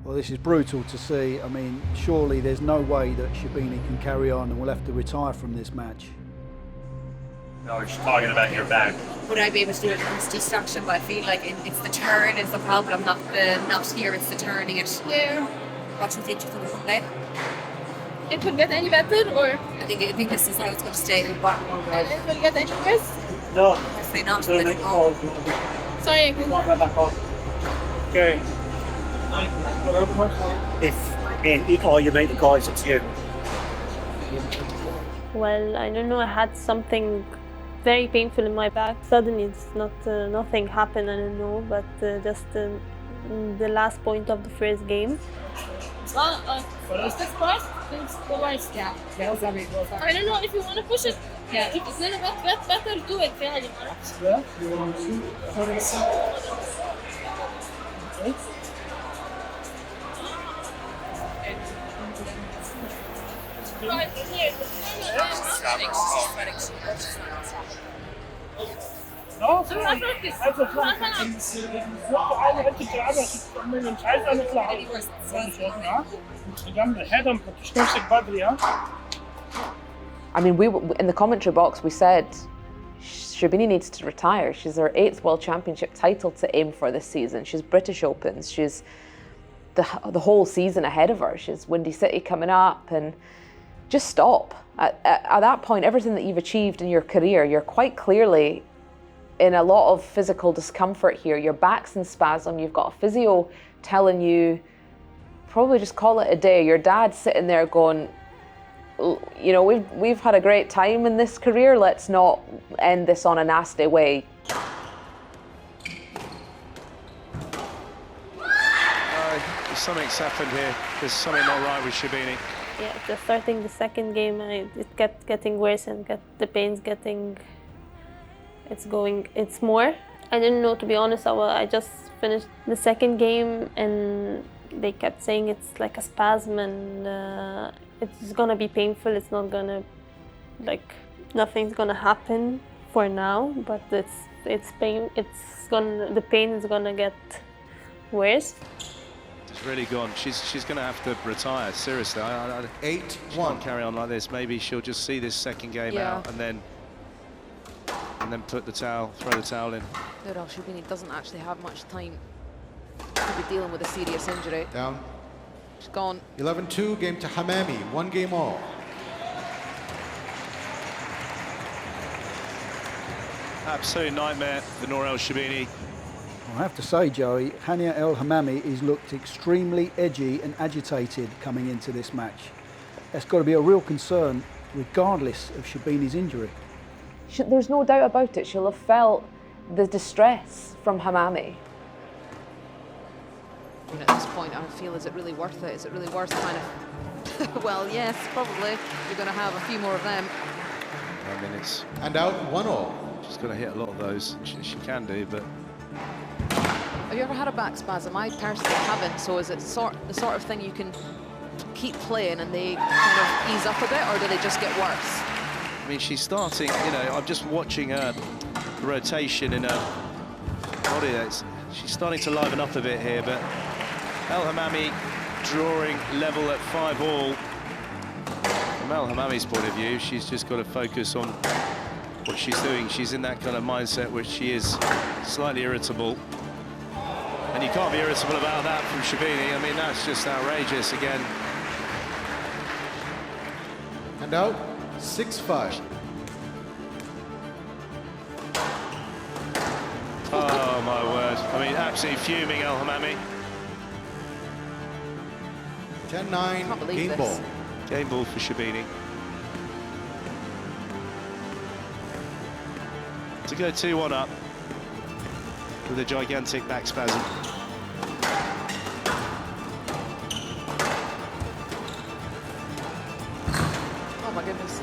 Well, this is brutal to see. I mean, surely there's no way that Sherbini can carry on and will have to retire from this match. No, we're just talking about your back. Would I be able to do it from destruction? But I feel like it's the turn is the problem, not here. It's the turning it. Yeah. What do you think you can play? It could get any better, or I think this is how it's going to stay. it will get any worse. No. Hopefully not. Sorry. Okay. If all you make the calls, it's you. Well, I don't know. I had something very painful in my back. Suddenly, it's not nothing happened. I don't know, but just the last point of the first game. Well, is this part? It's the right. Yeah. I don't know if you want to push it. Yeah. If it's a little bit better, do it. Yeah. You want to see? Right here. No? So I practice. Also klar, eine Hälfte der Arbeit ist mit dem Scheiß an der Flagge. I mean, in the commentary box, we said Sherbini needs to retire. She's her 8th World Championship title to aim for this season. She's British Opens. She's the whole season ahead of her. She's Windy City coming up, and just stop. At that point, everything that you've achieved in your career, you're quite clearly in a lot of physical discomfort here. Your back's in spasm. You've got a physio telling you, probably just call it a day. Your dad's sitting there going, you know, we've had a great time in this career. Let's not end this on a nasty way. Something's happened here. There's something not right with Sherbini. Yeah, just starting the second game, it kept getting worse and the pain's getting, it's more. I didn't know, to be honest. I just finished the second game and they kept saying it's like a spasm and it's gonna be painful. It's not gonna, like, nothing's gonna happen for now, but it's pain. The pain is gonna get worse. It's really gone. She's going to have to retire. Seriously, I 8-1. Can't carry on like this. Maybe she'll just see this second game out and then throw the towel in. Nour El Sherbini doesn't actually have much time to be dealing with a serious injury. Down. She's gone. 11-2, game to Hamami, 1 game all. Absolute nightmare for Nour El Sherbini. I have to say, Joey, Hania El Hammamy has looked extremely edgy and agitated coming into this match. That's got to be a real concern, regardless of Sherbini's injury. There's no doubt about it. She'll have felt the distress from Hammamy. At this point, I feel, is it really worth it? Is it really worth kind of... Well, yes, probably. You're going to have a few more of them. 9 minutes. And out 1-all. She's going to hit a lot of those. She can do, but... Have you ever had a back spasm? I personally haven't, so is it the sort of thing you can keep playing and they kind of ease up a bit, or do they just get worse? I mean, she's starting, you know, I'm just watching her rotation in her body. She's starting to liven up a bit here, but El Hammamy drawing level at 5-all. From El Hammamy's point of view, she's just got to focus on what she's doing. She's in that kind of mindset where she is slightly irritable. And you can't be irritable about that from Sherbini. I mean, that's just outrageous again. And out 6-5. Oh, my word. I mean, absolutely fuming, El Hammamy. 10-9, game ball. Game ball for Sherbini. To go 2-1 up with a gigantic back spasm. Oh my goodness.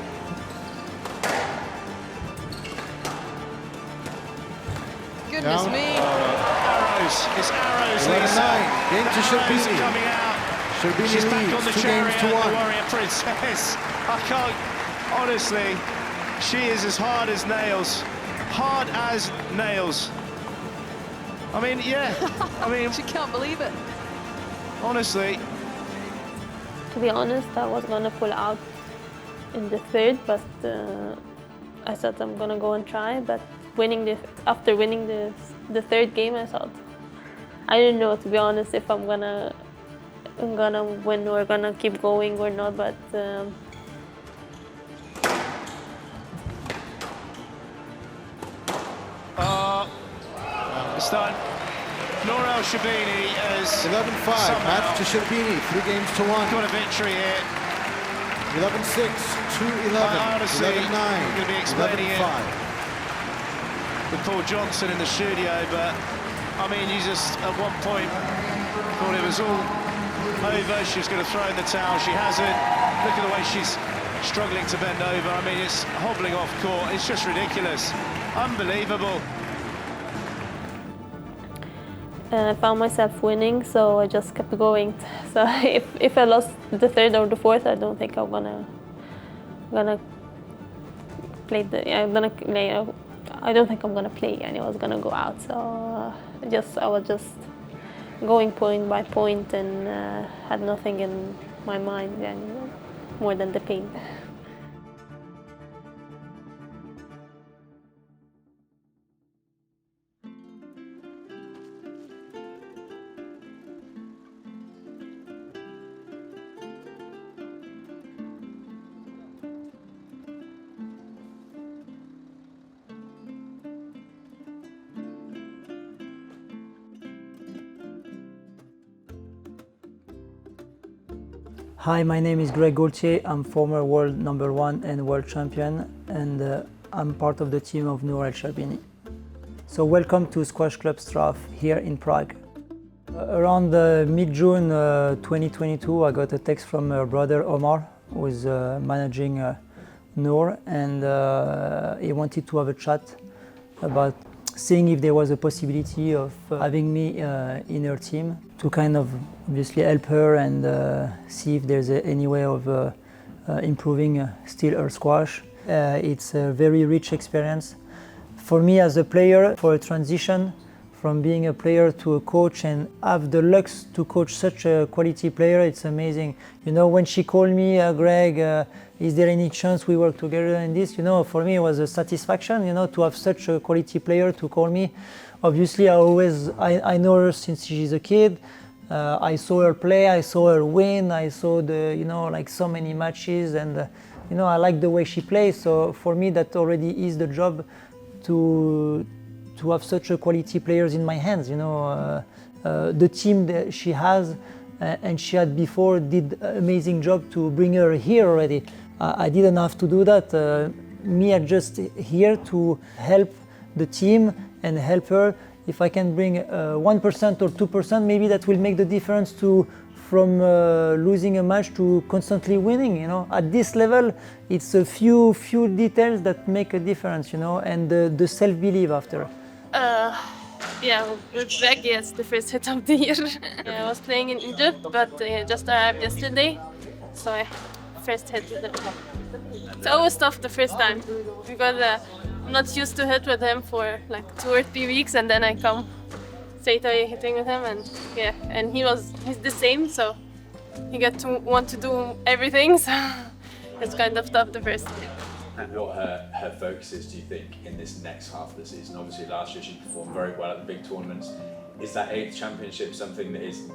Goodness me. Arrows. It's arrows, 11-9, game to Sherbini. Coming out. Sherbini She's back on the leads, 2 chariot, games to 1. the warrior princess. I can't, honestly, she is as hard as nails. Hard as nails. I mean, yeah. I mean, She can't believe it. honestly. To be honest, I was gonna pull out in the third, but I thought I'm gonna go and try. But after winning the third game, I thought I didn't know, to be honest, if I'm gonna win or gonna keep going or not. But It's done. Nour El Sherbini has 11-5, match to Sherbini, 3 games to 1. got a victory here. 11-6, 2-11, Honestly, 11-9, I'm going to be explaining 11-5. it with Paul Johnson in the studio, but I mean, you just at one point thought it was all over. She was going to throw in the towel. She hasn't. Look at the way she's struggling to bend over. I mean, it's hobbling off court. It's just ridiculous. Unbelievable. I found myself winning, so I just kept going. So if I lost the third or the fourth, I don't think I'm gonna play I don't think I'm gonna play, and I was gonna go out. So I was just going point by point and had nothing in my mind more than the pain. Hi, my name is Greg Gaultier. I'm former world #1 and world champion, and I'm part of the team of Nour El Sherbini. So welcome to Squash Club Straff here in Prague. Around mid-June 2022, I got a text from her brother Omar, who is managing Nour, and he wanted to have a chat about seeing if there was a possibility of having me in her team to kind of obviously help her and see if there's any way of improving still her squash. It's a very rich experience. For me as a player, for a transition from being a player to a coach and have the luck to coach such a quality player, it's amazing. You know, when she called me, Greg, is there any chance we work together in this? You know, for me it was a satisfaction, you know, to have such a quality player to call me. Obviously, I know her since she's a kid. I saw her play, I saw her win, I saw like so many matches, and I like the way she plays. So for me, that already is the job to have such a quality players in my hands. The team that she has and she had before did an amazing job to bring her here already. I didn't have to do that. Me, I'm just here to help the team and help her. If I can bring 1% or 2%, maybe that will make the difference from losing a match to constantly winning. At this level, it's a few details that make a difference. And the self-belief after. Yeah, with Greg, yes, the first hit of the year. I was playing in Egypt, but just arrived yesterday, so first hit with him. It's always tough the first time because I'm not used to hit with him for like 2 or 3 weeks, and then I come straight away hitting with him, and he's the same, so he got to want to do everything, so it's kind of tough the first time. And what her focus is, do you think, in this next half of the season? Obviously last year she performed very well at the big tournaments. Is that 8th championship something that is,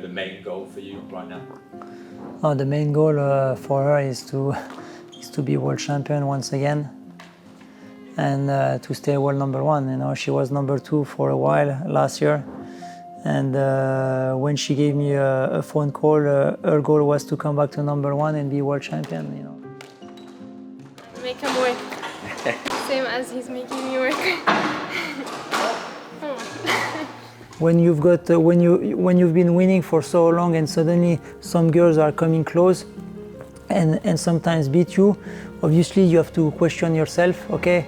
the main goal for you right now? Oh, the main goal for her is to be world champion once again, and to stay world #1. She was #2 for a while last year, and when she gave me a phone call, her goal was to come back to #1 and be world champion. Make him work, same as he's making me work. When you've been winning for so long and suddenly some girls are coming close and sometimes beat you, obviously you have to question yourself. Okay,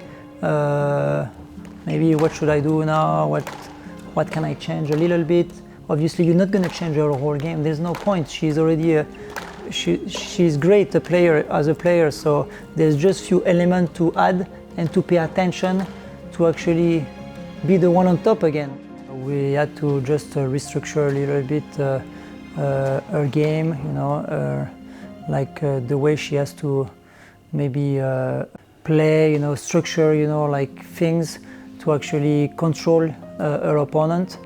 maybe what should I do now? What can I change a little bit? Obviously you're not going to change her whole game. There's no point. She's already she's great as a player. So there's just few elements to add and to pay attention to actually be the one on top again. We had to just restructure a little bit her game, you know, like the way she has to maybe play, you know, structure, you know, like things to actually control her opponent.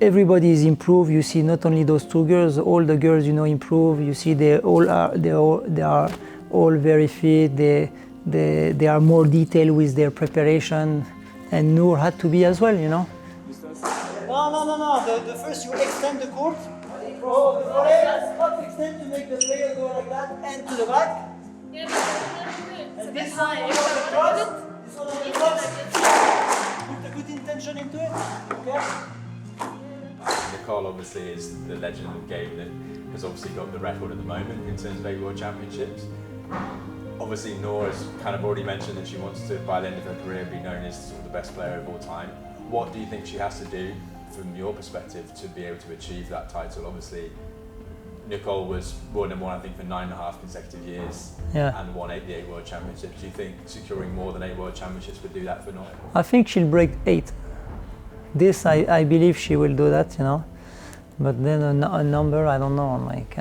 Everybody is improved. You see, not only those two girls, all the girls, you know, improve. You see, they are all very fit. They are more detailed with their preparation, and Nour had to be as well, you know. No. The first you extend the court. Oh, the volley, not extend to make the player go like that and to the back. Yeah, and this one on the cross. This one on the cross. Put a good intention into it. Okay. Nicole obviously is the legend of the game that has obviously got the record at the moment in terms of 8 World Championships. Obviously Nour has kind of already mentioned that she wants to, by the end of her career, be known as sort of the best player of all time. What do you think she has to do, from your perspective, to be able to achieve that title? Obviously, Nicole was world number 1, I think, for 9.5 consecutive years, and won the 8 World Championships. Do you think securing more than 8 World Championships would do that for Nour? I think she'll break 8. This, I believe she will do that, you know. But then a number, I don't know. Like,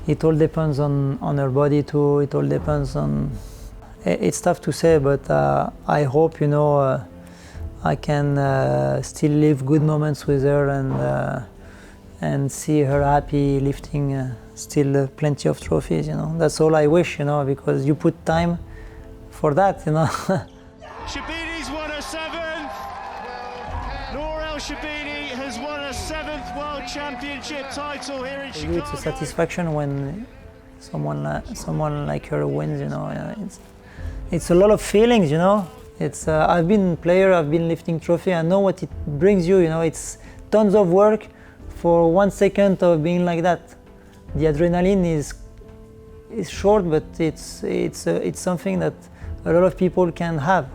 it all depends on her body too. It all depends on. It's tough to say, but I hope, you know, I can still live good moments with her and see her happy, lifting still plenty of trophies. You know, that's all I wish. You know, because you put time for that. You know. Sherbini's won her 7th. Nour El Sherbini has won her 7th World Championship title here in Chicago. It's a satisfaction when someone like her wins. You know, it's a lot of feelings. You know, it's I've been player, I've been lifting trophy. I know what it brings you. You know, it's tons of work for 1 second of being like that. The adrenaline is short, but it's something that a lot of people can have.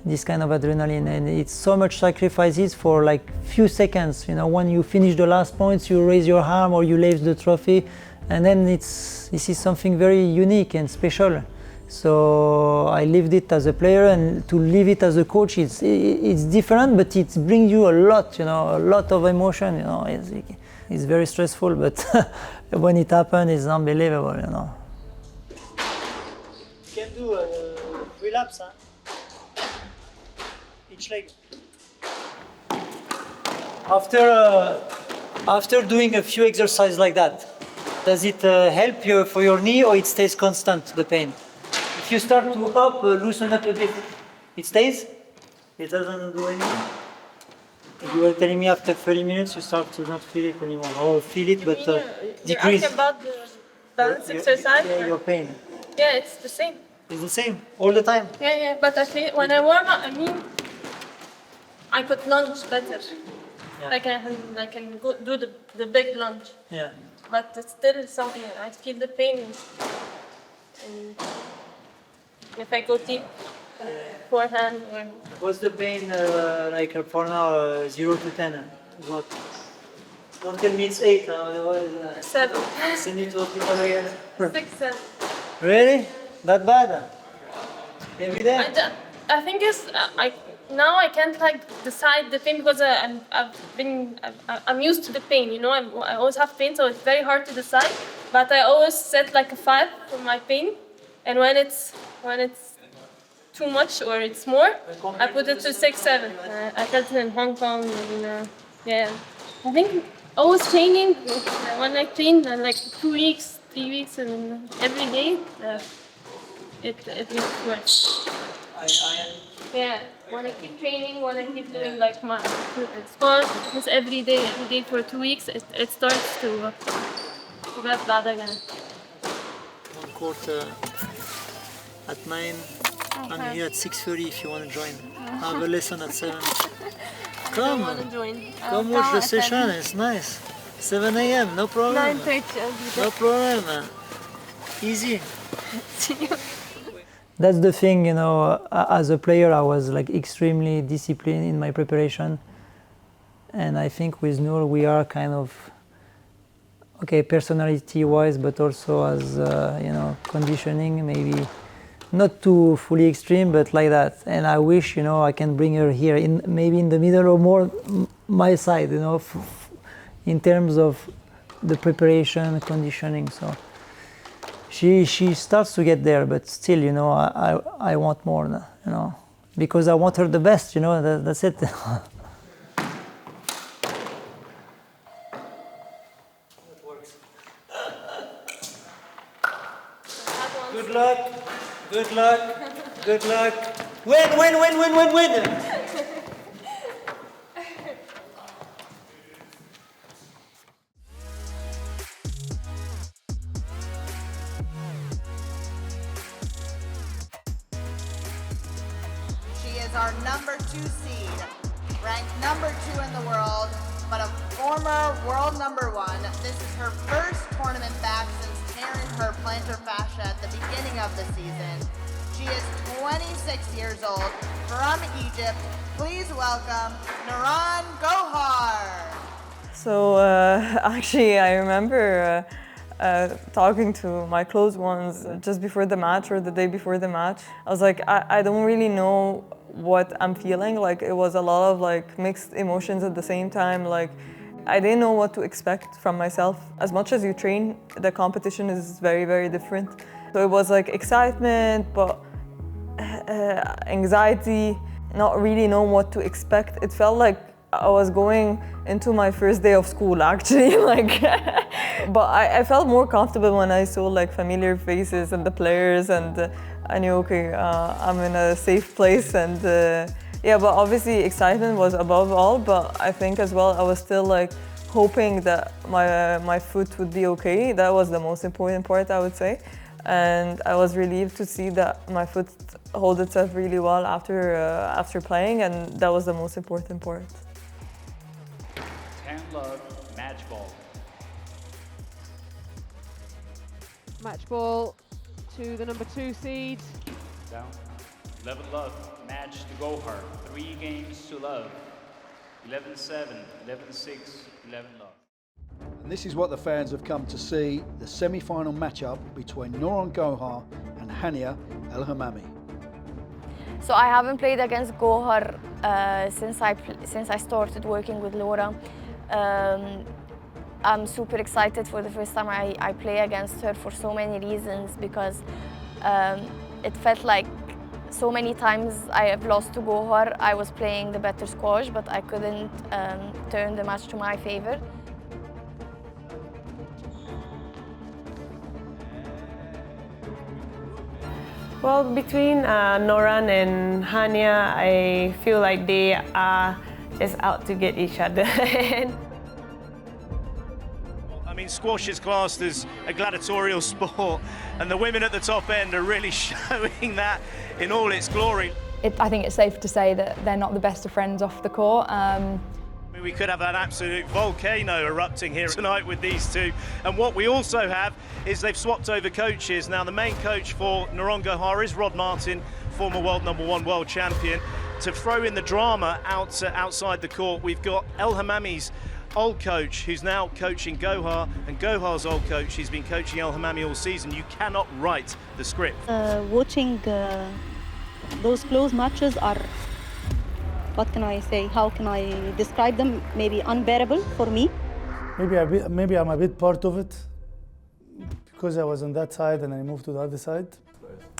This kind of adrenaline, and it's so much sacrifices for like few seconds. You know, when you finish the last points, you raise your arm or you lift the trophy, and then this is something very unique and special. So I lived it as a player, and to live it as a coach, it's different, but it brings you a lot. You know, a lot of emotion. You know, it's very stressful, but when it happens, it's unbelievable. You know. You can do 3 laps, huh? Each leg. After doing a few exercises like that, does it help you for your knee, or it stays constant, the pain? If you start to up, loosen up a bit, it stays? It doesn't do anything? You were telling me after 30 minutes you start to not feel it anymore, or feel it but decrease. You're asking about the balance exercise? Yeah, your pain. Yeah, it's the same. It's the same, all the time? Yeah, but at least when I warm up, I mean, I could lunge better. Yeah. I can go do the big lunge. Yeah. But it's still something, I feel the pain. And if I go deep, forehand or... What's the pain like for now, 0 to 10? What? Don't tell me it's 8, otherwise... 7. Send it to the people again. 6, 7. Really? That bad? Every day? I think it's... Now I can't like decide the pain because I'm used to the pain, you know. I always have pain, so it's very hard to decide. But I always set like a 5 for my pain, and when it's too much or it's more, I put it to 6, 7. I felt it in Hong Kong, and yeah. I think always training. When I train like 2 weeks, 3 weeks, and every day, it works. Yeah. When I keep training, when I keep doing like my sport, just every day for 2 weeks, it starts to get bad again. 1/4 at 9. I'm here at 6:30 if you want to join. I have a lesson at 7. Come watch the session, it's nice. 7 a.m. no problem. 9:30. No problem. Easy. See you. That's the thing, you know, as a player I was like extremely disciplined in my preparation, and I think with Nour we are kind of, okay, personality wise, but also as, you know, conditioning, maybe not too fully extreme, but like that. And I wish, you know, I can bring her here, maybe in the middle or more my side, you know, in terms of the preparation, conditioning. So she starts to get there, but still, you know, I want more, you know, because I want her the best, you know, that's it. Good luck, good luck, good luck. Win, win, win, win, win, win. She is our number 2 seed, ranked number 2 in the world, but a former world number 1. This is her first tournament back since tearing her plantar fascia at the beginning of the season. She is 26 years old, from Egypt. Please welcome Nouran Gohar. So actually, I remember talking to my close ones just before the match or the day before the match. I was like, I don't really know what I'm feeling. Like, it was a lot of like mixed emotions at the same time. Like, I didn't know what to expect from myself. As much as you train, the competition is very, very different. So it was like excitement, but anxiety, not really knowing what to expect. It felt like I was going into my first day of school, actually. Like, but I felt more comfortable when I saw like familiar faces and the players, and I knew, okay, I'm in a safe place. And yeah, but obviously excitement was above all, but I think as well I was still like hoping that my foot would be okay. That was the most important part, I would say. And I was relieved to see that my foot held itself really well after playing, and that was the most important part. 10 love, match ball. Match ball to the number 2 seed. Down. 11 love, match to Gohar. 3 games to love. 11-7, 11-6, 11 love. And this is what the fans have come to see, the semi-final matchup between Nouran Gohar and Hania El Hammami. So I haven't played against Gohar since I started working with Laura. I'm super excited for the first time I play against her for so many reasons, because it felt like so many times I have lost to Gohar. I was playing the better squash, but I couldn't turn the match to my favor. Well, between Nouran and Hania, I feel like they are just out to get each other. I mean, squash is classed as a gladiatorial sport, and the women at the top end are really showing that in all its glory. I think it's safe to say that they're not the best of friends off the court. We could have an absolute volcano erupting here tonight with these two. And what we also have is they've swapped over coaches. Now, the main coach for Nouran Gohar is Rod Martin, former world number 1 world champion. To throw in the drama outside the court, we've got El Hammami's old coach, who's now coaching Gohar, and Gohar's old coach, he's been coaching El Hammami all season. You cannot write the script. Watching those close matches are, what can I say, how can I describe them? Maybe unbearable for me. Maybe I'm a bit part of it, because I was on that side and I moved to the other side.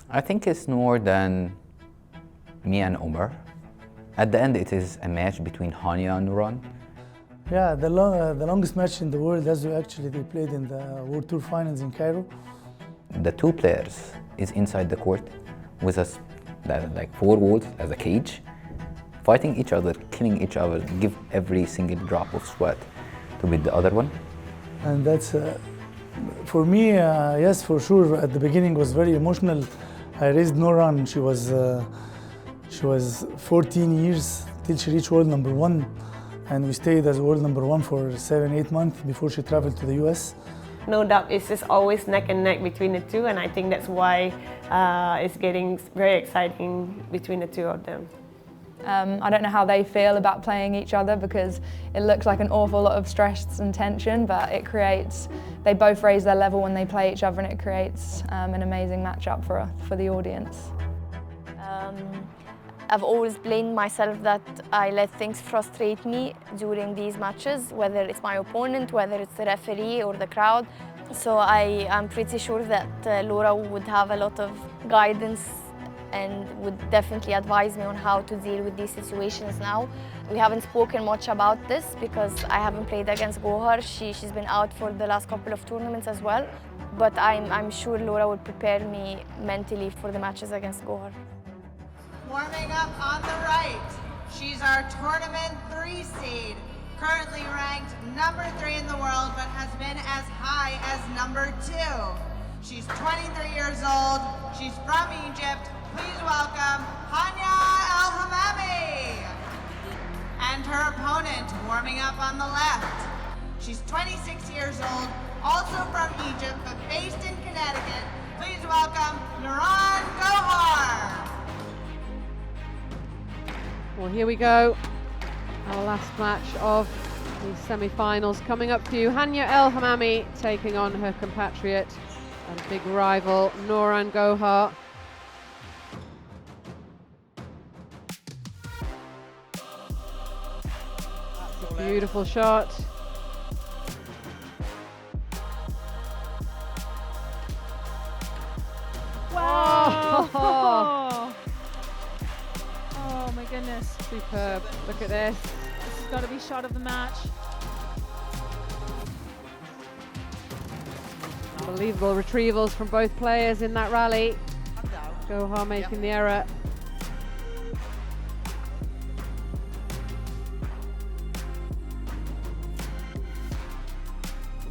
I think it's more than me and Omar. At the end, it is a match between Hania and Nouran. Yeah, the longest match in the world, as they played in the World Tour Finals in Cairo. The 2 players is inside the court with us, like 4 walls as a cage, fighting each other, killing each other, give every single drop of sweat to beat the other one. And that's, for me, yes, for sure, at the beginning was very emotional. I raised Nouran, she was 14 years till she reached world number 1. And we stayed as world number 1 for 7-8 months before she traveled to the US. No doubt, it's just always neck and neck between the two, and I think that's why it's getting very exciting between the two of them. I don't know how they feel about playing each other because it looks like an awful lot of stress and tension, but they both raise their level when they play each other, and it creates an amazing matchup for the audience. I've always blamed myself that I let things frustrate me during these matches, whether it's my opponent, whether it's the referee or the crowd. So I'm pretty sure that Laura would have a lot of guidance and would definitely advise me on how to deal with these situations now. We haven't spoken much about this because I haven't played against Gohar. She's been out for the last couple of tournaments as well. But I'm sure Laura would prepare me mentally for the matches against Gohar. Warming up on the right, she's our tournament 3 seed, currently ranked number 3 in the world, but has been as high as number 2. She's 23 years old, she's from Egypt. Please welcome Hania El Hamami. And her opponent warming up on the left. She's 26 years old, also from Egypt, but based in Connecticut. Please welcome Nouran Gohar. Well, here we go. Our last match of the semi-finals coming up for you. Hania El Hamami taking on her compatriot and big rival Nouran Gohar. That's a beautiful shot. Wow! Oh my goodness. Superb. Look at this. This has got to be shot of the match. Unbelievable retrievals from both players in that rally. Gohar making the error.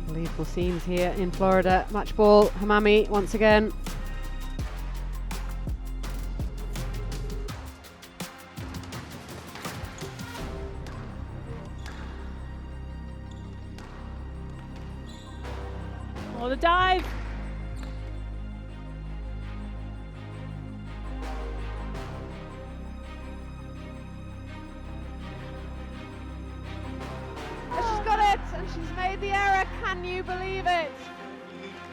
Unbelievable scenes here in Florida. Match ball, Hamami once again. Oh, the dive. She's got it, and she's made the error. Can you believe it?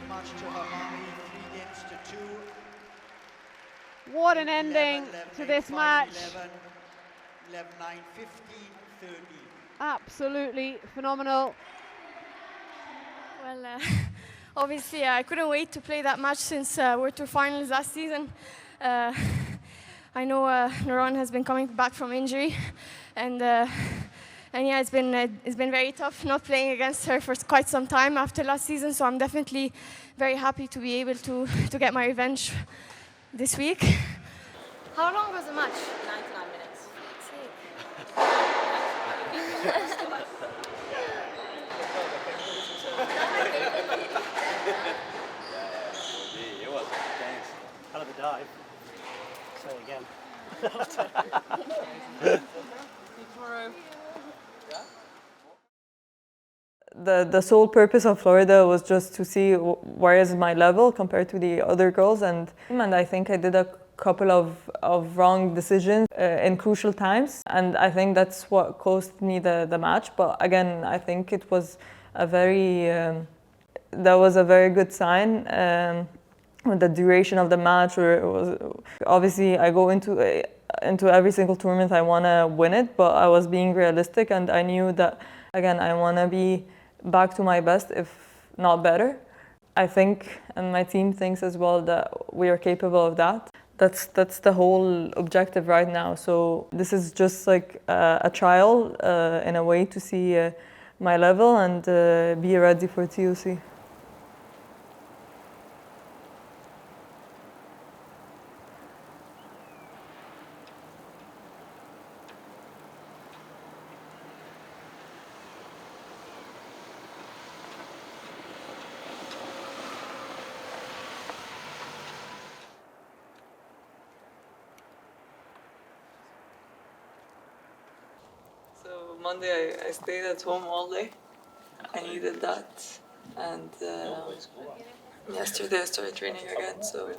Much to Hamami, 3 games to 2. What an ending to this match. 11, 9, 15, 30. Absolutely phenomenal. Well, obviously I couldn't wait to play that match since World Tour Finals last season. I know Nouran has been coming back from injury, and yeah, it's been very tough not playing against her for quite some time after last season. So I'm definitely very happy to be able to get my revenge this week. How long was the match? 99 minutes. Hell of a dive. Say it again. The sole purpose of Florida was just to see where is my level compared to the other girls, and I think I did a couple of wrong decisions in crucial times, and I think that's what cost me the match. But again, I think it was a very that was a very good sign. With the duration of the match, where it was obviously I go into every single tournament I want to win it, but I was being realistic, and I knew that again I want to be back to my best, if not better. I think, and my team thinks as well, that we are capable of that. That's the whole objective right now. So this is just like a trial in a way to see my level and be ready for TOC. So Monday I stayed at home all day. I needed that, and yesterday I started training again. So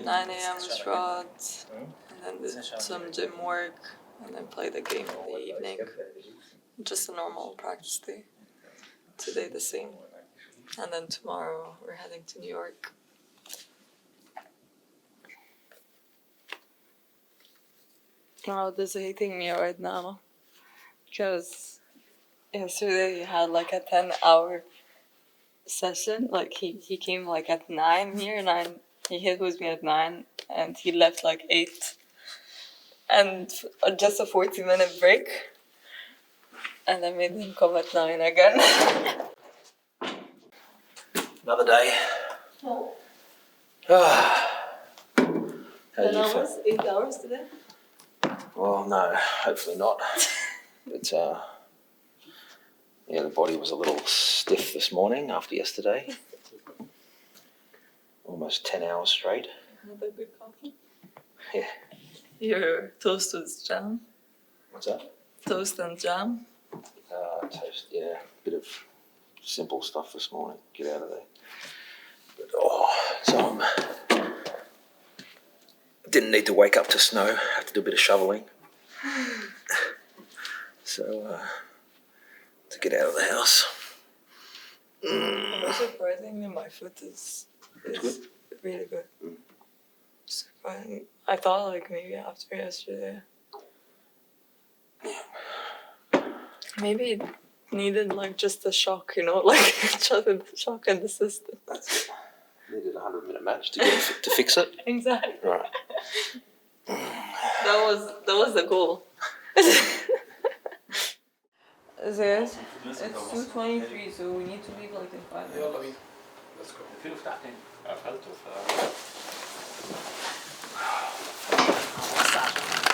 9 a.m. was shot, and and then some gym work, and then play the game in the evening. Just a normal practice day. Today the same. And then tomorrow we're heading to New York. Rod is hating me right now because yesterday he had like a 10-hour session. Like he came like at 9 here, 9. He hit with me at 9 and he left like 8. And just a 40-minute break. And I made him come at 9 again. Another day. Oh. How 10 you hours? feel? 8 hours today? Well, no, hopefully not. But yeah, the body was a little stiff this morning after yesterday. Almost 10 hours straight. Had a good coffee? Yeah. Your toast with jam? What's that? Toast and jam? Toast, yeah. Bit of simple stuff this morning. Get out of there. But so didn't need to wake up to snow. Have to do a bit of shoveling. So to get out of the house. Surprisingly, my foot is really good. I thought like maybe after yesterday, maybe it needed like just a shock, you know, like shock in the system. Needed a 100-minute match to get to fix it. Exactly. Right. That was the goal. Yes, it's 2:23, so we need to leave like in 5 minutes. Let's go.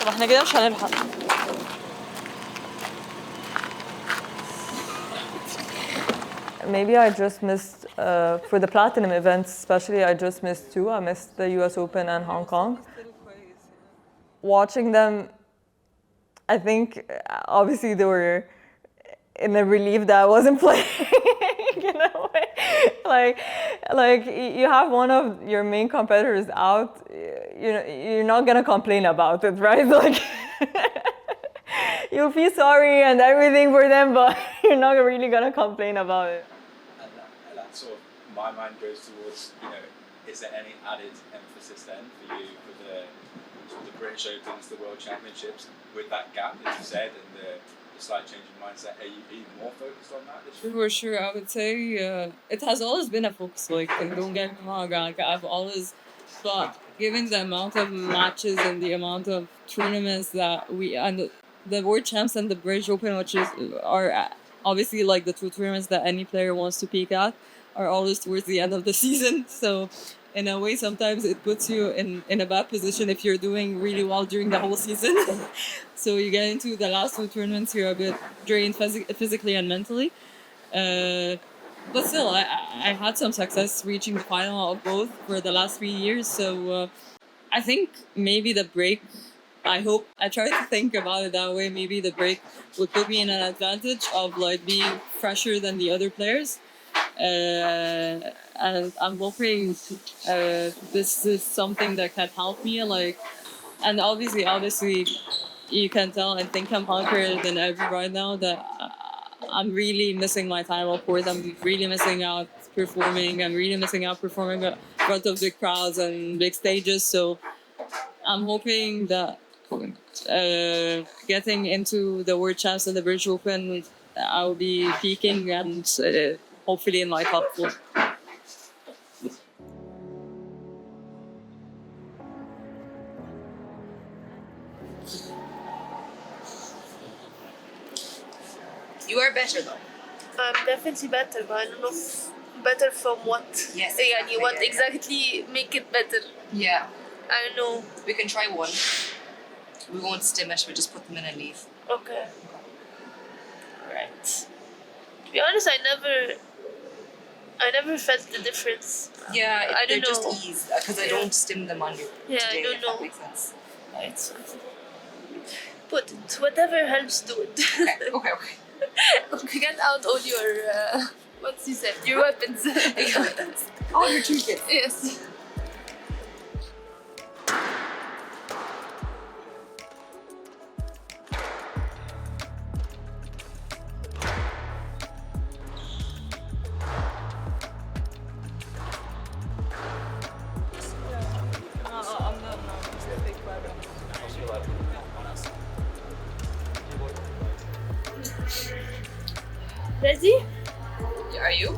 طب احنا كده مش هنلحق. Maybe I just missed, for the platinum events especially, I just missed 2. I missed the US Open and Hong Kong. Watching them, I think obviously they were in a relief that I wasn't playing in a way. Like you have one of your main competitors out, you're not gonna complain about it, right? Like you'll feel sorry and everything for them, but you're not really gonna complain about it. And that sort of, my mind goes towards, is there any added emphasis then for you for the British Opens, the World Championships, with that gap that you said and the slight change in mindset? Are you more focused on that this year? For sure, I would say it has always been a focus. Like, don't get me wrong, like, I've always thought, given the amount of matches and the amount of tournaments that and the World Champs and the British Open, which are obviously like the 2 tournaments that any player wants to peak at, are always towards the end of the season. So in a way, sometimes it puts you in a bad position if you're doing really well during the whole season. So you get into the last 2 tournaments, you're a bit drained physically and mentally. But still, I had some success reaching the final of both for the last 3 years. So I think maybe the break, I try to think about it that way. Maybe the break would put me in an advantage of like being fresher than the other players. And I'm hoping this is something that can help me. Like, and obviously, you can tell. I think I'm hungrier than ever right now. That I'm really missing my time on court. I'm really missing out performing. I'm really missing out performing in front of big crowds and big stages. So I'm hoping that getting into the World Champs and the British Open, I'll be peaking and hopefully in my top 4. You are better though. I'm definitely better, but I don't know better from what. Yes. Yeah, you want exactly make it better. Yeah. I don't know. We can try one. We won't stim it, we just put them in and leave. Okay. Right. To be honest, I never felt the difference. Yeah, I don't they're know. just ease because I don't stim them on you Yeah, today, I don't if know. that makes sense. Right. Put it. Whatever helps, do it. Okay. Okay, get out all your what's he said? Your weapons. All your trinkets. Yes. Ready? Are you?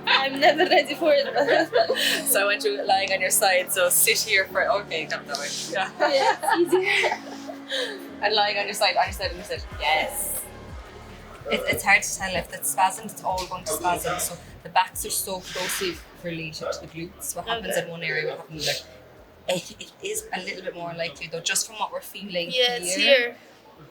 I'm never ready for it. So I want you lying on your side, so sit here for, okay, jump that way. Yeah. Yeah, easier. And lying on your side, yes. It's hard to tell if it's spasms, it's all going to spasms. So the backs are so closely related to the glutes. What happens in one area, what happens in the other. It is a little bit more likely though, just from what we're feeling Yeah, it's here.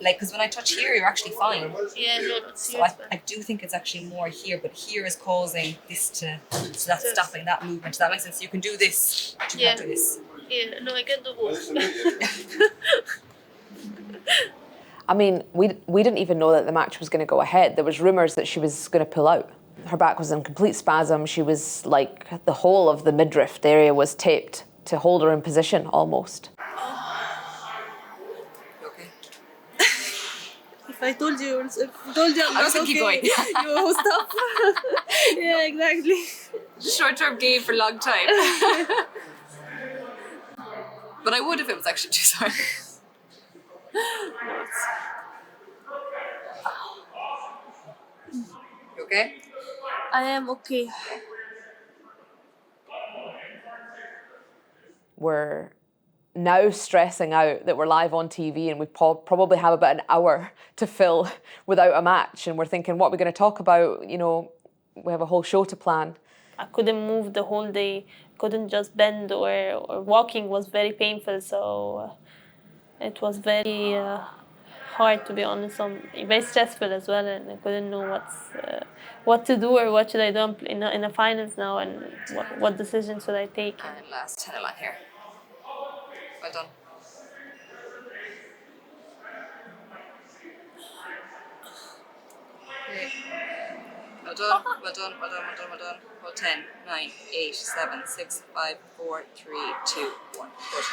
Like, because when I touch here, you're actually fine. Yeah, no, it's So here. I do think it's actually more here, but here is causing this to, so that's stopping that movement. Does that make sense? You can do this, but you can't do this. Yeah, no, I can do both. I mean, we didn't even know that the match was going to go ahead. There was rumours that she was going to pull out. Her back was in complete spasm. She was like, the whole of the midriff area was taped to hold her in position almost. If I told you, I'm not okay, keep going. you will stop. Yeah, exactly. Short-term game for long time. But I would if it was actually too sorry. You okay? I am okay. We're now stressing out that we're live on TV and we probably have about an hour to fill without a match, and we're thinking, what are we going to talk about? You know, we have a whole show to plan. I couldn't move the whole day, couldn't just bend, or walking was very painful, so it was very hard, to be honest, very stressful as well, and I couldn't know what to do or what should I do in the finals now, and what decision should I take. And last 10 along here. Well done. Okay. Well done, well done, well done, well done, well done. Well, 10, 9, 8, 7, 6, 5, 4, 3, 2, 1. Good.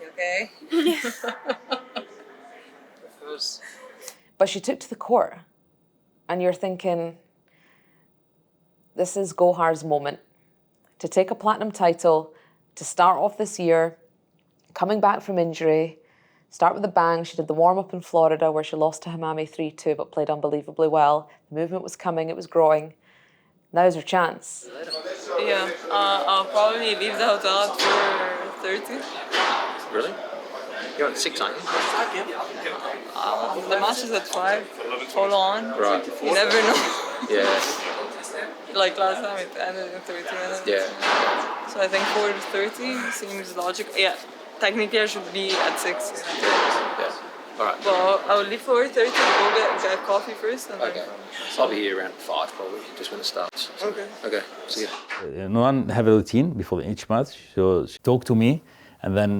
You okay? But she took to the court, and you're thinking, this is Gohar's moment to take a platinum title, to start off this year, coming back from injury, start with a bang. She did the warm-up in Florida where she lost to Hamami 3-2 but played unbelievably well. The movement was coming, it was growing. Now's her chance. Yeah, I'll probably leave the hotel for 30. Really? You're at 6, aren't you? The match is at 5, full on. Right. You never know. Yeah. Like last time it ended in 30 minutes. Yeah. So I think 4:30 seems logical. Yeah, technically I should be at 6. Yeah. All right. Well, I'll leave for 4:30 to go get coffee first. And Okay. So I'll be here around 5 probably, just when it starts. So. Okay. Okay, see you. Nouran have a routine before each match. So she talked to me and then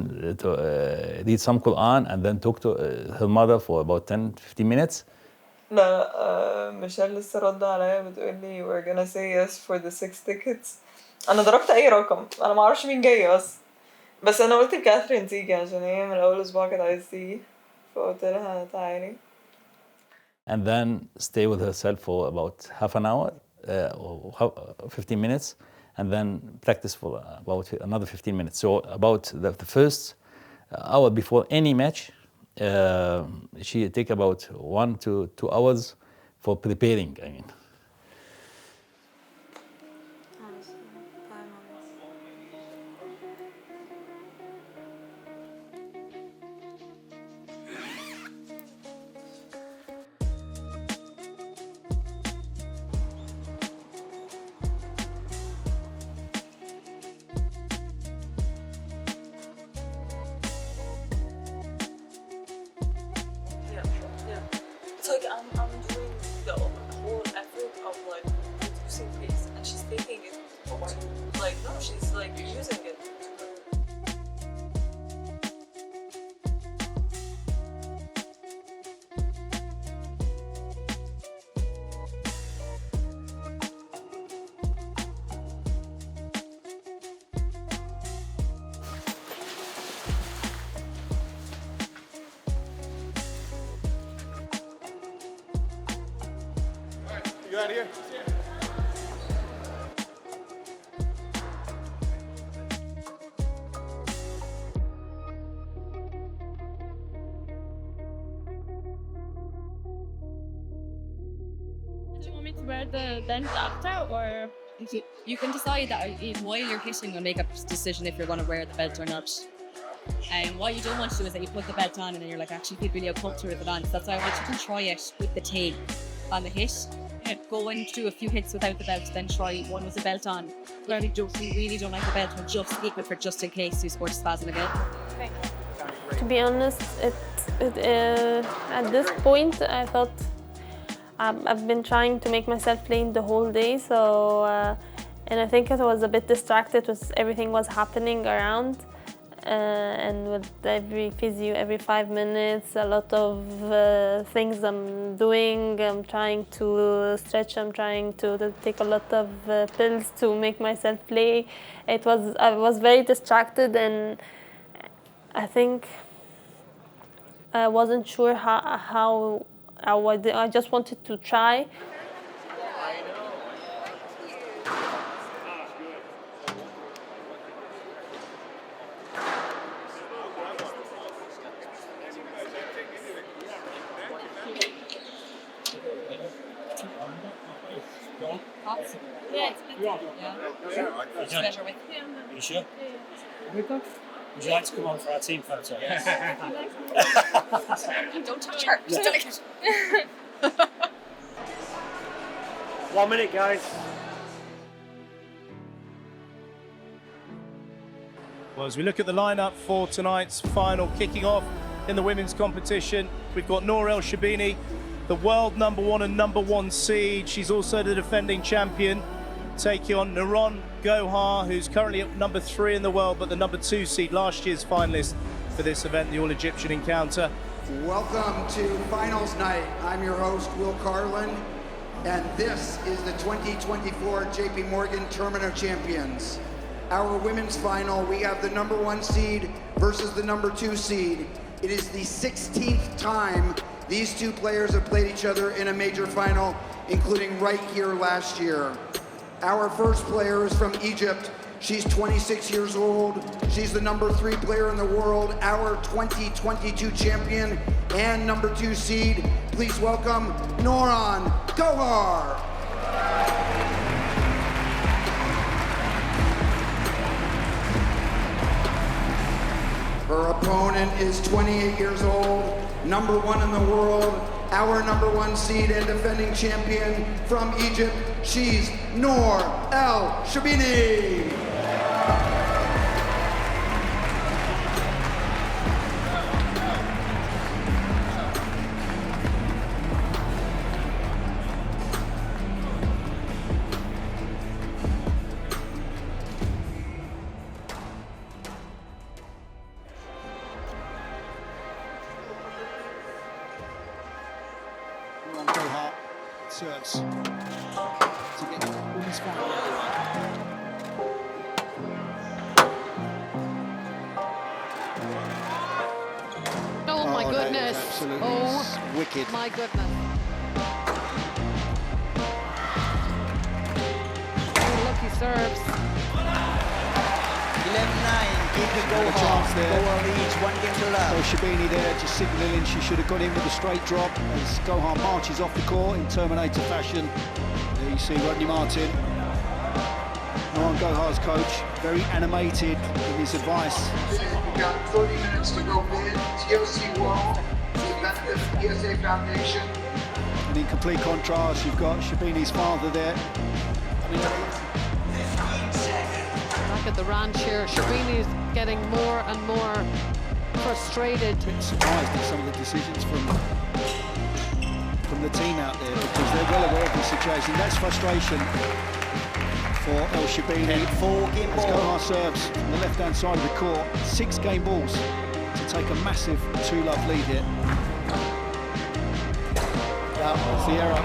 read some Quran and then talk to her mother for about 10-15 minutes. لا ميشيل لسه رد عليا بتقول لي we're gonna say yes for the 6 tickets. أنا ضربت أي رقم، أنا ما أعرفش مين جاي أصلا. بس أنا قلت لكاثرين تيجي عشان هي من أول أسبوع كانت عايزة تيجي. فقلت لها تعالي. And then stay with herself for about half an hour or 15 minutes and then practice for about another 15 minutes. So about the first hour before any match, she take about 1 to 2 hours for preparing, I mean. It's like I'm doing the whole effort of like reducing pace, and she's taking it to, like, no, she's like using it. You out here? me to wear the belt after, or? You can decide that while you're hitting and make a decision if you're going to wear the belt or not. And what you don't want to do is that you put the belt on and then you're like, actually feel really uncomfortable with it on. So that's why I want you to try it with the tail on the hit. Go and do a few hits without the belt, then try one with the belt on. If you really don't like the belt, we'll just keep it for just in case you score spasm again. To be honest, at this point, I thought I've been trying to make myself clean the whole day, so and I think I was a bit distracted with everything was happening around, and with every physio every 5 minutes, a lot of things I'm doing. I'm trying to stretch. I'm trying to take a lot of pills to make myself play. I was very distracted, and I think I wasn't sure how I just wanted to try. Yeah, it's better. Yeah. It's better with. Are you sure? Would you like to come on for our team photo? Don't touch her. She's delicate. 1 minute, guys. Well, as we look at the lineup for tonight's final, kicking off in the women's competition, we've got Nour El Sherbini, the world #1 and #1 seed. She's also the defending champion, taking on Nouran Gohar, who's currently at #3 in the world, but the #2 seed, last year's finalist for this event, the all-Egyptian encounter. Welcome to finals night. I'm your host, Will Carlin, and this is the 2024 JP Morgan Tournament of Champions. Our women's final, we have the #1 seed versus the #2 seed. It is the 16th time these two players have played each other in a major final, including right here last year. Our first player is from Egypt. She's 26 years old. She's the #3 player in the world, our 2022 champion and #2 seed. Please welcome Nouran Gohar. Her opponent is 28 years old, #1 in the world, our #1 seed and defending champion from Egypt. She's Nour El Sherbini. Nouran Gohar serves to get the women's final underway. Oh my that is goodness. absolutely wicked. My goodness. Oh, look, he serves. 11-9, keep the Gohar. Chance there. Gohar leads, 1 game to love. Oh, Sherbini there just signalling she should have got in with a straight drop as Gohar marches off the court in Terminator fashion. There you see Rodney Martin, Nouran Gohar's coach, very animated in his advice. We've got 30 minutes to go win TLC World, the event of the PSA Foundation. And in complete contrast, you've got Sherbini's father there. I mean, Back at the ranch here, Sherbini is getting more and more frustrated. A bit surprised at some of the decisions from the team out there because they're well aware of the situation. That's frustration for El Sherbini. 4 game ball. Gohar serves from the left-hand side of the court. 6 game balls to take a massive 2-love lead here. That's the error.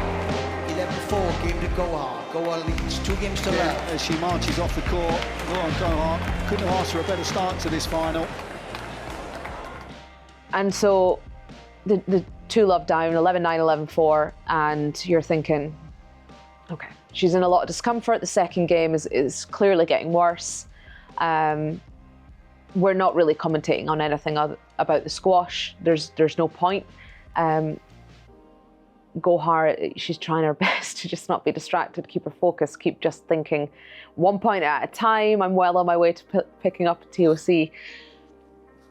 11-4, game to Gohar. Gohar leads, 2 games to love. As she marches off the court, Nouran Gohar couldn't have asked for a better start to this final. And so the 2-love down, 11-9, 11-4, and you're thinking, okay, she's in a lot of discomfort. The second game is clearly getting worse. We're not really commentating on anything about the squash. There's no point. Gohar, she's trying her best to just not be distracted, keep her focus, keep just thinking 1 point at a time. I'm well on my way to picking up a TOC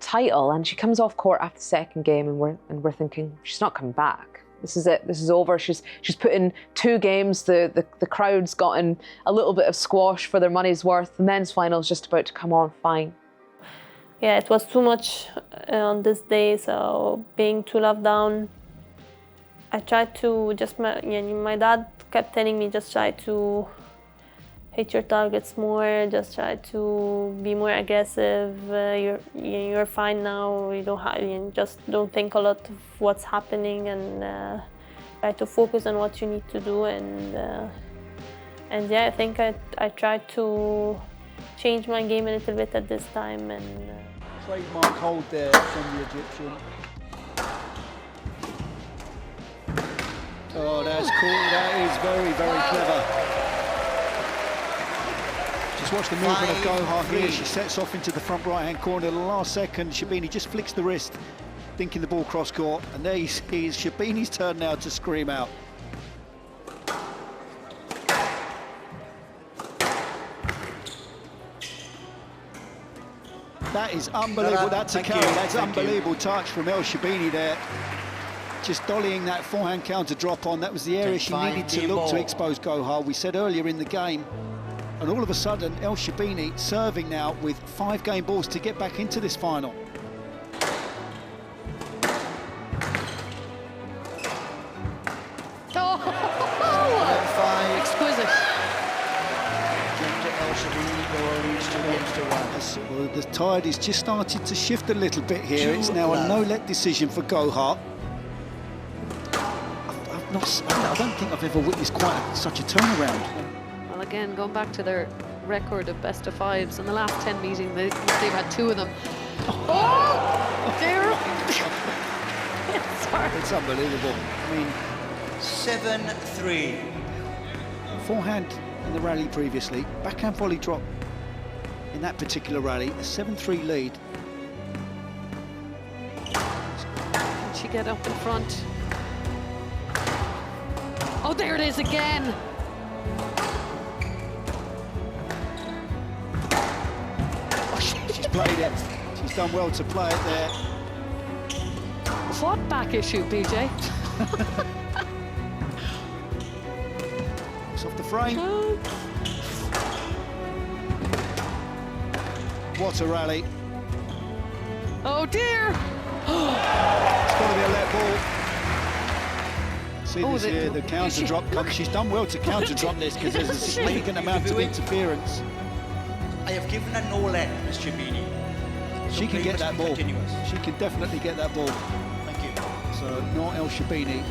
title. And she comes off court after the second game, and we're thinking, she's not coming back. This is it. This is over. She's put in 2 games. The crowd's gotten a little bit of squash for their money's worth. The men's final is just about to come on. Fine. Yeah, it was too much on this day. So being too loved down, I tried to just. My dad kept telling me, just try to hit your targets more. Just try to be more aggressive. You're fine now. Just don't think a lot of what's happening, and try to focus on what you need to do. And yeah, I think I tried to change my game a little bit at this time. And trademark hold there from the Egyptian. Oh, that's cool. That is very, very clever. Just watch the movement of Gohar here. She sets off into the front right-hand corner. The last second, Sherbini just flicks the wrist, thinking the ball cross-court. And there he sees Sherbini's turn now to scream out. That is unbelievable. That's a carry. That's unbelievable touch from El Sherbini there. Just dollying that forehand counter drop on. That was the area she needed to look to expose Gohar. We said earlier in the game. And all of a sudden, El Sherbini serving now with 5 game balls to get back into this final. Oh, exquisite. Well, the tide is just started to shift a little bit here. It's now a no-let decision for Gohar. I don't think I've ever witnessed quite such a turnaround. Well, again, going back to their record of best of 5s, in the last 10 meetings, they've had 2 of them. Oh, dear. Sorry. It's unbelievable. I mean, 7-3. Forehand in the rally previously, backhand volley drop in that particular rally, a 7-3 lead. Can she get up in front? Oh, there it is again. She's played it. She's done well to play it there. What back issue, BJ? It's off the frame. What a rally. Oh dear. It's got to be a let ball. See this here, the counter drop comes. She's done well to counter drop this because there's a significant amount of interference. I have given a no let, Ms. Sherbini. She can get that ball. Continuous. She can definitely get that ball. Thank you. So Nour El Sherbini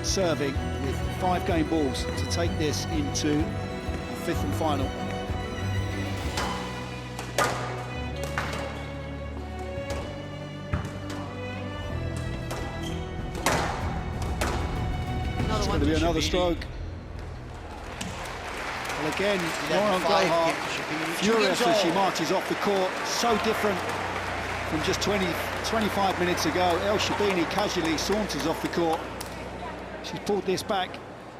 serving with 5 game balls to take this into the 5th and final. It's going to be another stroke. Well, again, Nouran Gohar furious as she marches off the court. So different from just 25 minutes ago. El Sherbini casually saunters off the court. She's pulled this back.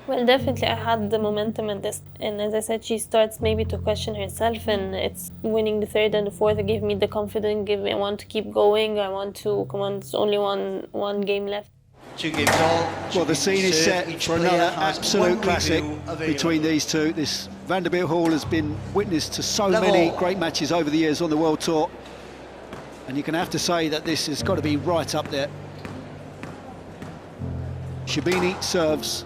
Well, definitely I had the momentum in this, and as I said, she starts maybe to question herself, and it's winning the 3rd and the 4th give me the confidence, I want to keep going, I want to, come on, it's only one game left. 2 games all. Well, the scene is set for another absolute classic between these two. This Vanderbilt Hall has been witness to so many great matches over the years on the World Tour, and you're going to have to say that this has got to be right up there. Sherbini serves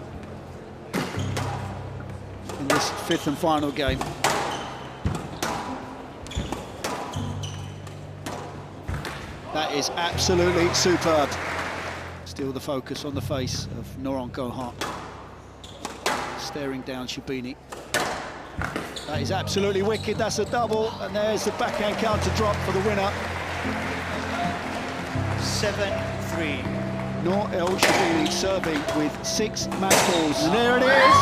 in this 5th and final game. That is absolutely superb. Still the focus on the face of Nouran Gohar. Staring down Sherbini. That is absolutely wicked. That's a double, and there's the backhand counter drop for the winner. 7-3. Nour El Sherbini serving with 6 match balls. And there it is!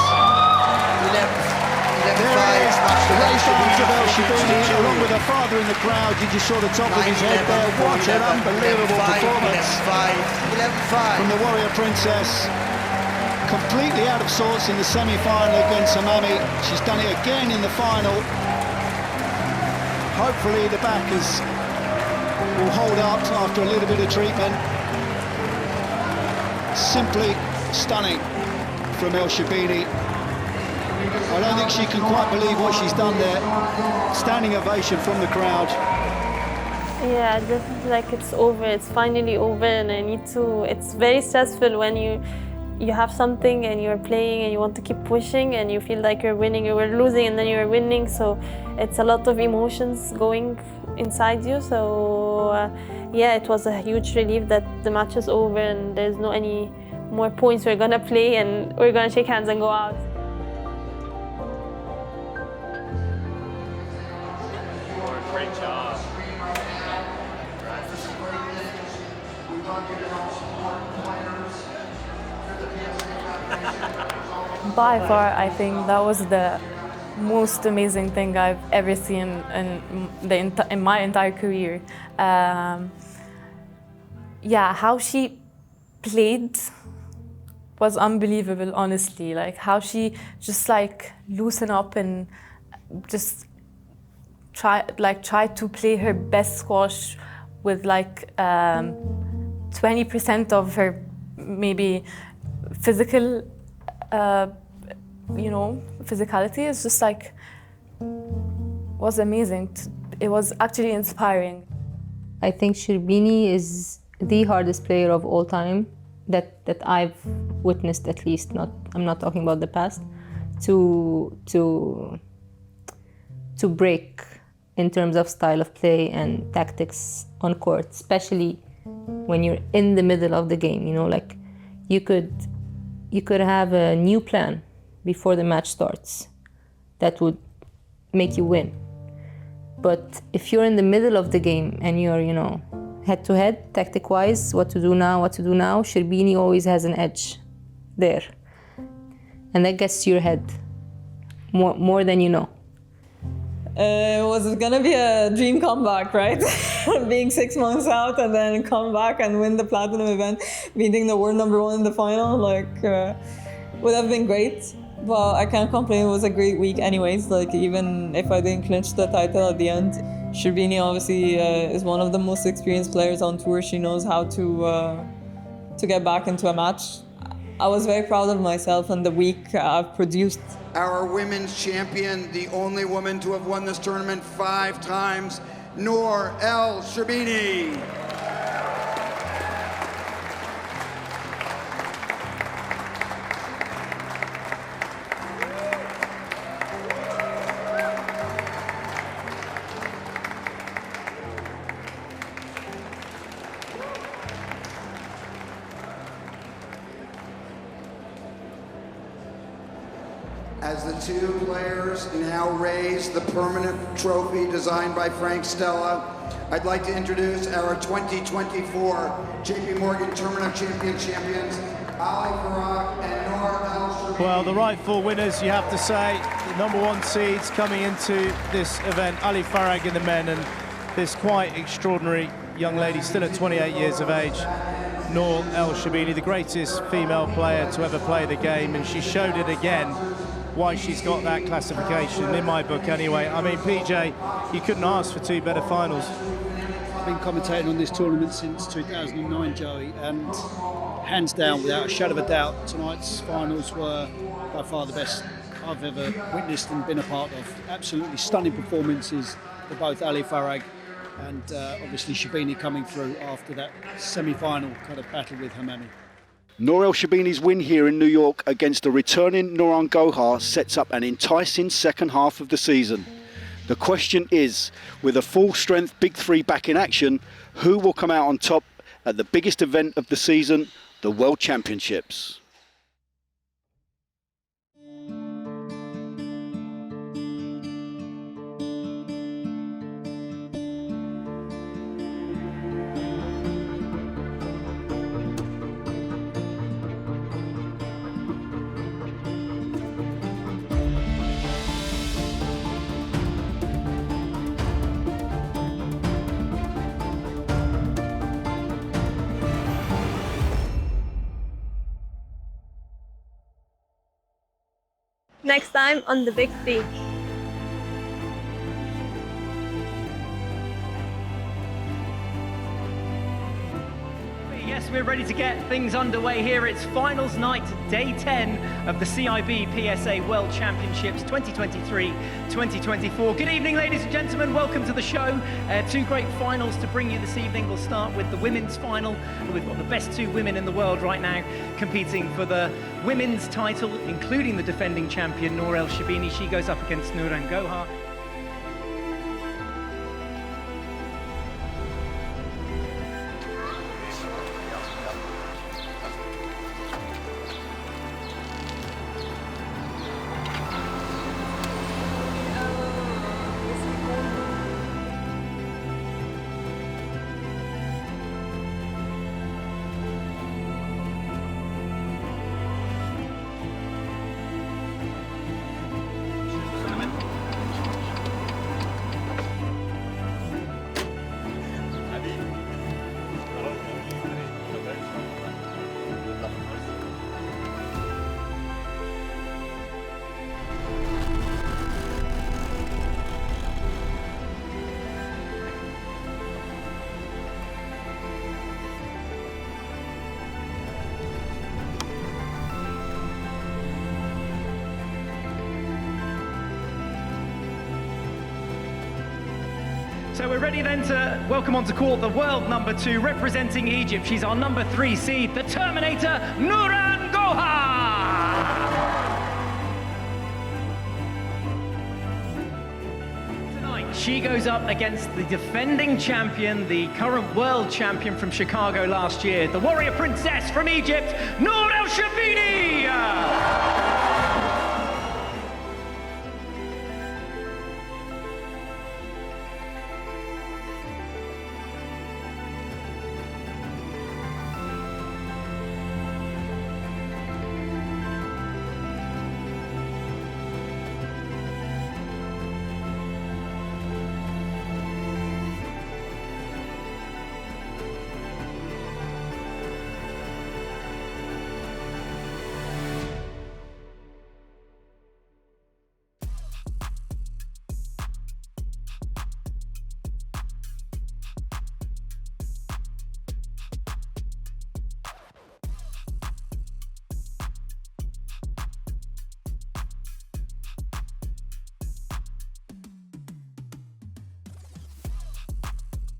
11-5. The race arms of El Sherbini, along with her father in the crowd. You just saw the top of his head there. What an unbelievable performance 11-5. from the Warrior Princess. completely out of sorts in the semi-final against Hamami. She's done it again in the final. Hopefully the back will hold up after a little bit of treatment. Simply stunning from El Sherbini. I don't think she can quite believe what she's done there. Standing ovation from the crowd. Yeah, definitely, like it's over. It's finally over, and I need to. It's very stressful when you have something and you're playing and you want to keep pushing and you feel like you're winning, you were losing and then you're winning. So it's a lot of emotions going inside you. So yeah, it was a huge relief that the match is over and there's no any more points. We're gonna play and we're gonna shake hands and go out. Great job. By far, I think that was the most amazing thing I've ever seen in my entire career. Yeah, how she played was unbelievable, honestly. Like how she just like loosened up and just tried to play her best squash with like 20% of her maybe physical, physicality. Is just like was amazing. It was actually inspiring. I think Sherbini is the hardest player of all time that I've witnessed, at least. I'm not talking about the past. To break in terms of style of play and tactics on court, especially when you're in the middle of the game. Like you could have a new plan before the match starts that would make you win. But if you're in the middle of the game and you're, head-to-head, tactic-wise, what to do now, Sherbini always has an edge there. And that gets to your head more than you know. Was it gonna be a dream comeback, right? Being 6 months out and then come back and win the platinum event, beating the world #1 in the final, would have been great. But I can't complain, it was a great week anyways, even if I didn't clinch the title at the end. Sherbini obviously is one of the most experienced players on tour. She knows how to get back into a match. I was very proud of myself and the week I've produced. Our women's champion, the only woman to have won this tournament 5 times, Nour El Sherbini. As the 2 players now raise the permanent trophy designed by Frank Stella, I'd like to introduce our 2024 JP Morgan Tournament of Champions, Ali Farag and Nour El Sherbini. Well, the rightful winners, you have to say, the #1 seeds coming into this event, Ali Farag in the men, and this quite extraordinary young lady, still at 28 years of age, Nour El Sherbini, the greatest female player to ever play the game, and she showed it again why she's got that classification, in my book anyway. I mean, PJ, you couldn't ask for 2 better finals. I've been commentating on this tournament since 2009, Joey, and hands down, without a shadow of a doubt, tonight's finals were by far the best I've ever witnessed and been a part of. Absolutely stunning performances for both Ali Farag and obviously Sherbini coming through after that semi-final kind of battle with Hamami. Nour El Sherbini's win here in New York against the returning Nouran Gohar sets up an enticing second half of the season. The question is, with a full-strength Big Three back in action, who will come out on top at the biggest event of the season, the World Championships? next time on the big three. Yes, we're ready to get things underway here. It's finals night, day 10 of the CIB PSA World Championships 2023-2024. Good evening, ladies and gentlemen. Welcome to the show. Two great finals to bring you this evening. We'll start with the women's final. We've got the best two women in the world right now competing for the women's title, including the defending champion, Nour El Sherbini. She goes up against Nouran Gohar. So we're ready then to welcome onto court the world number 2 representing Egypt. She's our number 3 seed, the Terminator, Nouran Gohar! Tonight, she goes up against the defending champion, the current world champion from Chicago last year, the warrior princess from Egypt, Nour El Sherbini!